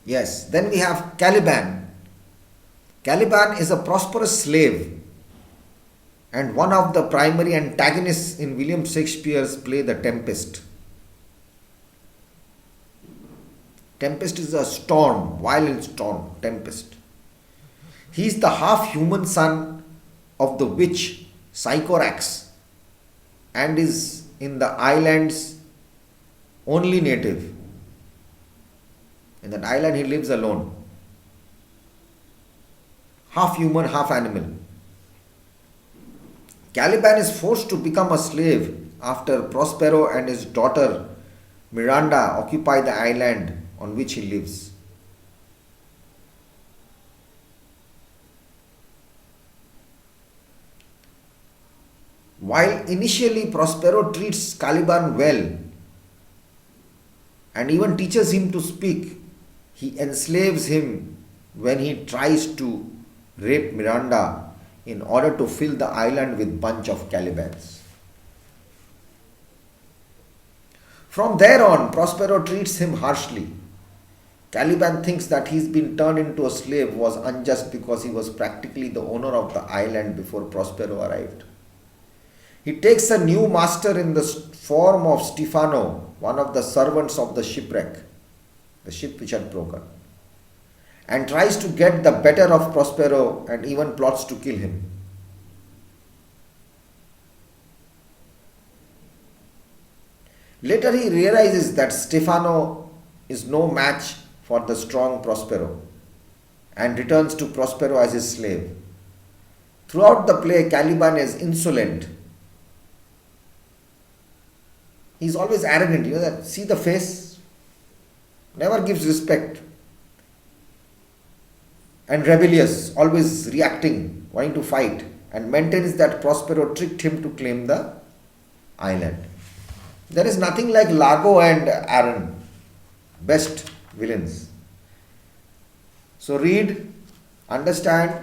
Yes, then we have Caliban. Caliban is a prosperous slave and one of the primary antagonists in William Shakespeare's play The Tempest. Tempest is a storm, violent storm, tempest. He is the half human son of the witch Sycorax and is in the island's only native. In that island, he lives alone. Half human, half animal. Caliban is forced to become a slave after Prospero and his daughter Miranda occupy the island on which he lives. While initially Prospero treats Caliban well and even teaches him to speak, he enslaves him when he tries to rape Miranda in order to fill the island with bunch of Calibans. From there on, Prospero treats him harshly. Caliban thinks that he's been turned into a slave was unjust because he was practically the owner of the island before Prospero arrived. He takes a new master in the form of Stefano, one of the servants of the shipwreck, the ship which had broken, and tries to get the better of Prospero and even plots to kill him. Later he realizes that Stefano is no match for the strong Prospero and returns to Prospero as his slave. Throughout the play, Caliban is insolent. He's always arrogant, you know that. See the face? Never gives respect. And rebellious, always reacting, wanting to fight, and maintains that Prospero tricked him to claim the island. There is nothing like Lago and Aaron, best villains. So read, understand,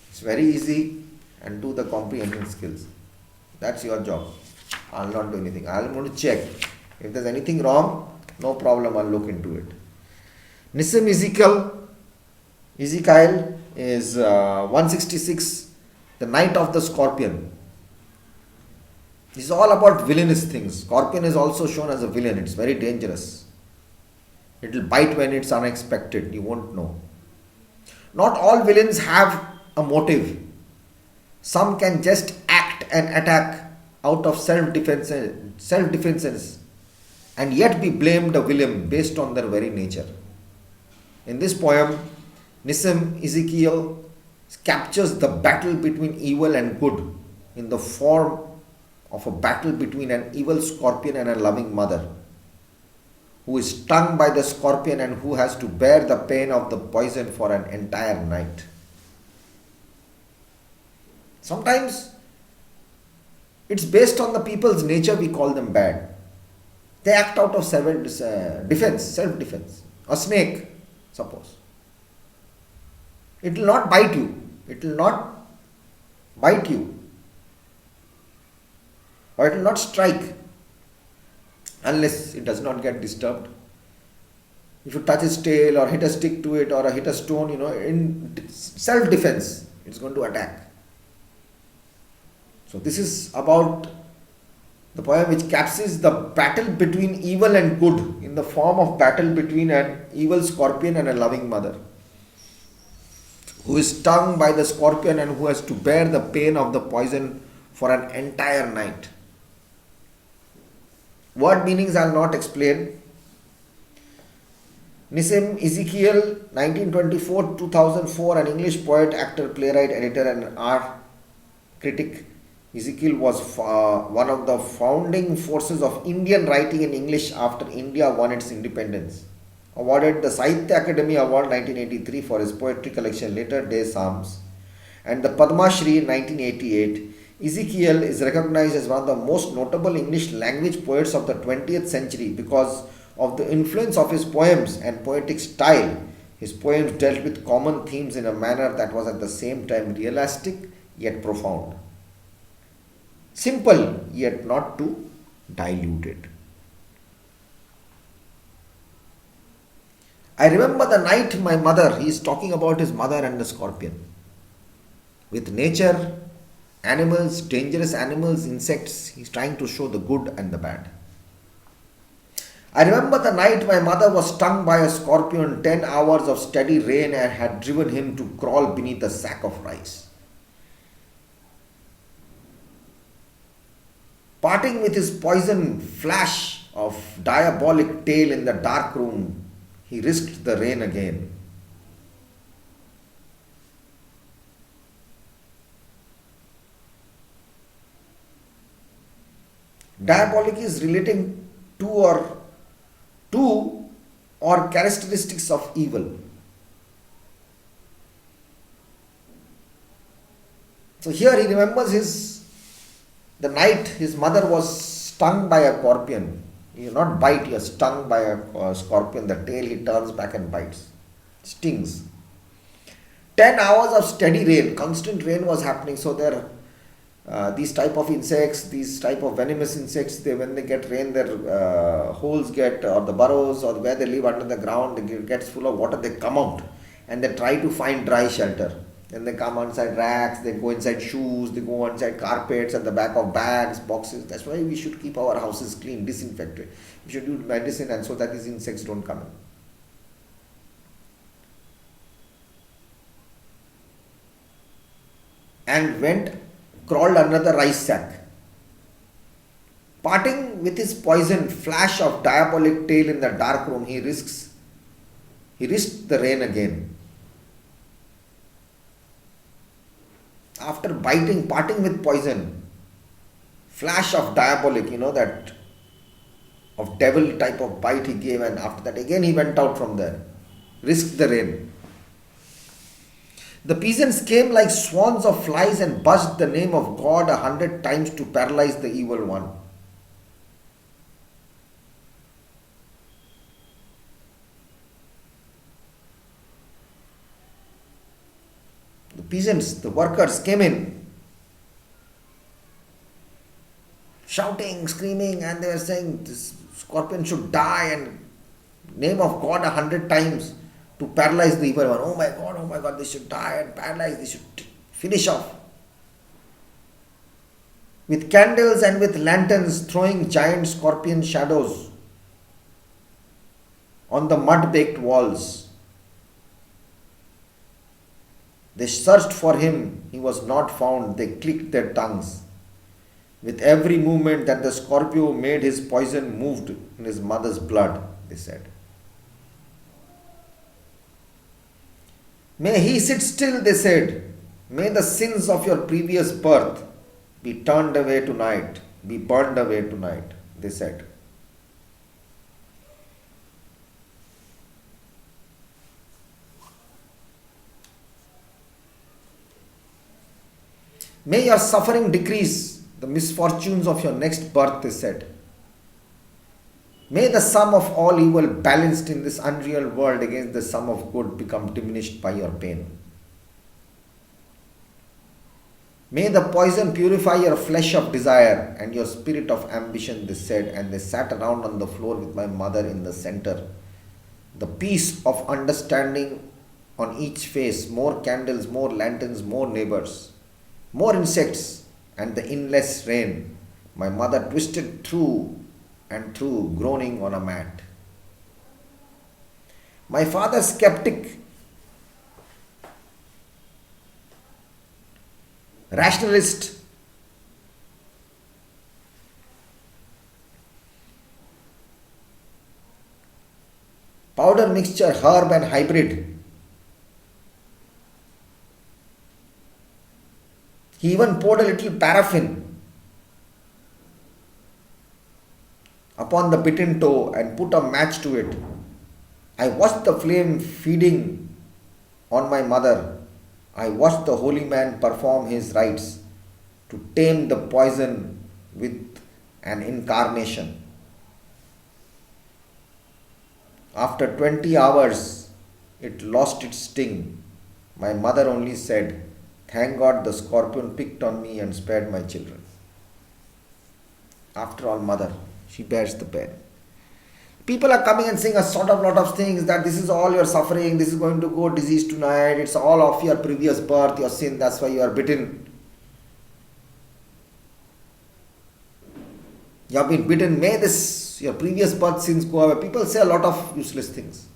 it's very easy, and do the comprehension skills. That's your job. I'll not do anything. I'm going to check. If there's anything wrong, no problem, I'll look into it. Nissim Ezekiel is 166, the Knight of the Scorpion. This is all about villainous things. Scorpion is also shown as a villain. It's very dangerous. It will bite when it's unexpected. You won't know. Not all villains have a motive. Some can just act and attack out of self-defense and yet be blamed a villain based on their very nature. In this poem, Nissim Ezekiel captures the battle between evil and good in the form of a battle between an evil scorpion and a loving mother who is stung by the scorpion and who has to bear the pain of the poison for an entire night. Sometimes it's based on the people's nature, we call them bad. They act out of self-defense. A snake, suppose. It will not bite you. It will not bite you. Or it will not strike unless it does not get disturbed. If you touch its tail or hit a stick to it or hit a stone, in self-defense, it's going to attack. So this is about the poem which captures the battle between evil and good in the form of battle between an evil scorpion and a loving mother who is stung by the scorpion and who has to bear the pain of the poison for an entire night. Word meanings I will not explain. Nissim Ezekiel, 1924-2004, an English poet, actor, playwright, editor and art critic. Ezekiel was one of the founding forces of Indian writing in English after India won its independence. Awarded the Sahitya Akademi Award 1983 for his poetry collection Later Day Psalms and the Padma Shri in 1988, Ezekiel is recognized as one of the most notable English language poets of the 20th century because of the influence of his poems and poetic style. His poems dealt with common themes in a manner that was at the same time realistic yet profound. Simple yet not too diluted. I remember the night my mother, he is talking about his mother and the scorpion. With nature, animals, dangerous animals, insects, he's trying to show the good and the bad. I remember the night my mother was stung by a scorpion. 10 hours of steady rain had driven him to crawl beneath a sack of rice. Parting with his poison flash of diabolic tail in the dark room, he risked the rain again. Diabolic is relating to or characteristics of evil. So here he remembers the night his mother was stung by a scorpion. He not bite, he was stung by a scorpion. The tail he turns back and bites. Stings. 10 hours of steady rain, constant rain was happening. So there these type of insects, these type of venomous insects, when they get rain, their holes get, or the burrows, or where they live under the ground, it gets full of water, they come out and they try to find dry shelter. Then they come inside racks, they go inside shoes, they go inside carpets, at the back of bags, boxes. That's why we should keep our houses clean, disinfected. We should use medicine, and so that these insects don't come in. And crawled under the rice sack. Parting with his poison flash of diabolic tail in the dark room, he risked the rain again. After parting with poison, flash of diabolic, that of devil type of bite he gave, and after that again he went out from there, risked the rain. The peasants came like swarms of flies and buzzed the name of God 100 times to paralyze the evil one. The peasants, the workers came in, shouting, screaming, and they were saying this scorpion should die, and name of God 100 times to paralyze the evil one. Oh my God, they should die and paralyze, they should finish off. With candles and with lanterns throwing giant scorpion shadows on the mud-baked walls. They searched for him, he was not found, they clicked their tongues. With every movement that the Scorpio made, his poison moved in his mother's blood, they said. May he sit still, they said. May the sins of your previous birth be turned away tonight, be burned away tonight, they said. May your suffering decrease the misfortunes of your next birth, they said. May the sum of all evil balanced in this unreal world against the sum of good become diminished by your pain. May the poison purify your flesh of desire and your spirit of ambition, they said, and they sat around on the floor with my mother in the center. The peace of understanding on each face, more candles, more lanterns, more neighbors. More insects and the endless rain. My mother twisted through and through, groaning on a mat. My father, skeptic, rationalist, powder mixture, herb and hybrid. He even poured a little paraffin upon the bitten toe and put a match to it. I watched the flame feeding on my mother. I watched the holy man perform his rites to tame the poison with an incarnation. After 20 hours, it lost its sting. My mother only said, "Thank God the scorpion picked on me and spared my children." After all, mother, she bears the pain. People are coming and saying a sort of lot of things that this is all your suffering, this is going to go disease tonight, it's all of your previous birth, your sin, that's why you are bitten. You have been bitten, may this, your previous birth sins go away. People say a lot of useless things.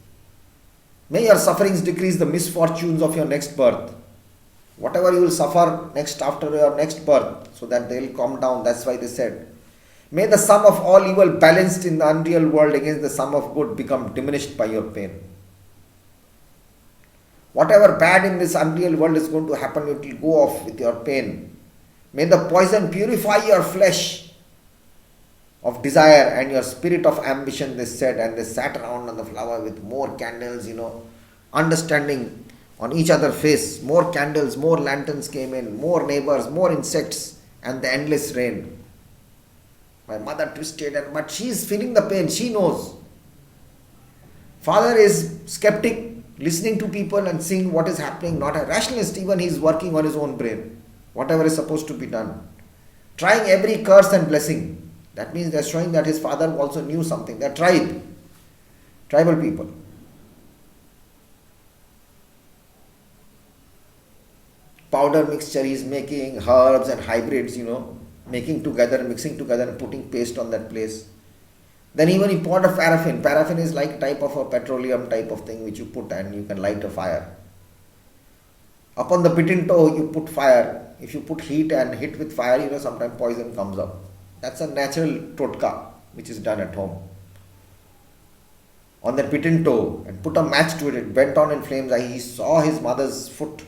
May your sufferings decrease the misfortunes of your next birth. Whatever you will suffer next after your next birth, so that they will calm down. That's why they said, may the sum of all evil balanced in the unreal world against the sum of good become diminished by your pain. Whatever bad in this unreal world is going to happen, it will go off with your pain. May the poison purify your flesh of desire and your spirit of ambition, they said, and they sat around on the flower with more candles, understanding on each other's face. More candles, more lanterns came in, more neighbors, more insects, and the endless rain. My mother twisted, but she is feeling the pain, she knows. Father is skeptic, listening to people and seeing what is happening, not a rationalist, even he is working on his own brain, whatever is supposed to be done. Trying every curse and blessing. That means they are showing that his father also knew something. They are tribal people. Powder mixture he is making, herbs and hybrids, making together, mixing together and putting paste on that place. Then even he poured a paraffin. Paraffin is like type of a petroleum type of thing which you put and you can light a fire. Upon the bitten toe you put fire. If you put heat and hit with fire, sometimes poison comes up. That's a natural totka which is done at home. On that bitten toe, and put a match to it, it went on in flames. He saw his mother's foot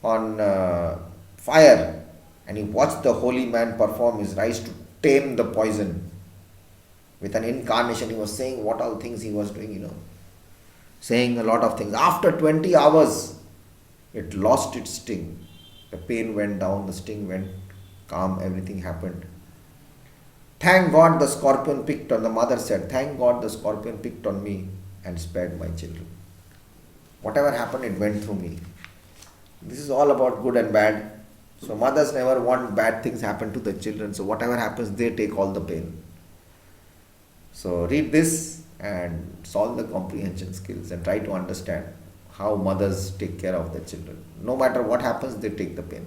on fire, and he watched the holy man perform his rites to tame the poison. With an incarnation, he was saying what all things he was doing, saying a lot of things. After 20 hours, it lost its sting. The pain went down, the sting went calm, everything happened. Thank God the scorpion picked on, the mother said, thank God the scorpion picked on me and spared my children. Whatever happened, it went through me. This is all about good and bad. So mothers never want bad things happen to the children. So whatever happens, they take all the pain. So read this and solve the comprehension skills and try to understand how mothers take care of their children. No matter what happens, they take the pain.